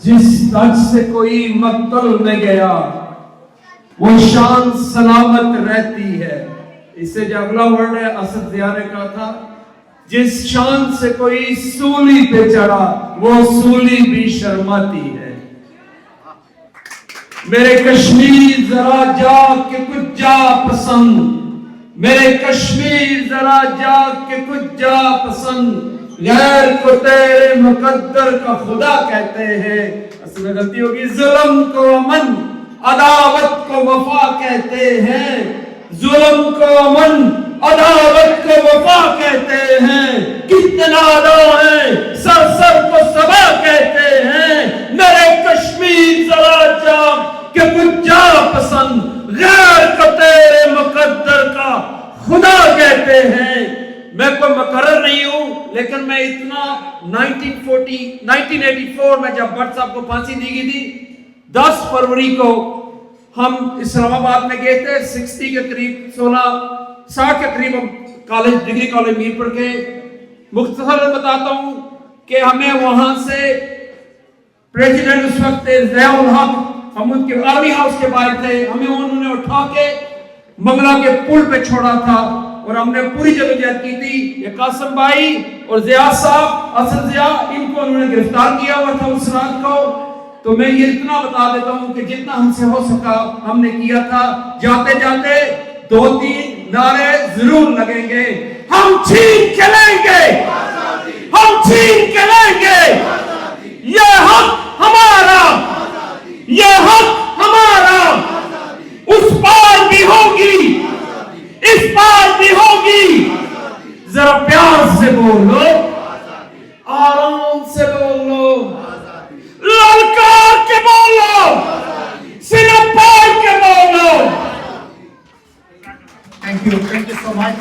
जिस तज से कोई मक्तल में गया वो शान सलामत रहती है। इससे जो अगला वर्ड है असद ज़िया ने कहा था, जिस शान से कोई सूली पे चढ़ा वो सूली भी शर्माती है। मेरे कश्मीर जरा जाग के कुछ जा पसंद, मेरे कश्मीर जरा जाग के कुछ जा पसंद, गैर को तेरे मुकद्दर का खुदा कहते हैं। असल में गलती होगी, जुल्म को अमन अदावत को वफा कहते हैं, जुल्म को अमन अदावत को वफा कहते हैं। कितना अदा है सर सर को सबा कहते हैं। मेरे कश्मीर जरा जाग के कुछ जा पसंद, गैर को तेरे मुकद्दर का खुदा कहते हैं। मैं कोई मुकर्रर नहीं हूं, लेकिन मैं इतना 1984 में जब भट्ट साहब को फांसी दी गई थी, 10 फरवरी को हम इस्लामाबाद में गए थे। 60 के करीब 60 के करीब हम कॉलेज डिग्री कॉलेज मीरपुर के। मुख्तसर बताता हूं कि हमें वहां से प्रेसिडेंट उस वक्त ज़ियाउल हक, हम उनके आर्मी हाउस के बाहर थे, हमें उन्होंने उठा के मंगला के पुल पे छोड़ा था और हमने पूरी जदोजहद की थी। ये कासिम भाई और ज़िया साहब, असद ज़िया, इनको उन्होंने गिरफ्तार किया हुआ था उस रात को। तो मैं ये इतना बता देता हूं कि जितना हमसे हो सका हमने किया था। जाते जाते 2-3 नारे जरूर लगेंगे, हम छीन के लेंगे, हम छीन के लेंगे, ये हक हमारा, ये हक हमारा। उस पार भी होगी, इस पार भी होगी। जरा प्यार से बोलो, आराम से बोलो, ललकार के बोलो, सीना फाड़ के बोलो। Thank you so much.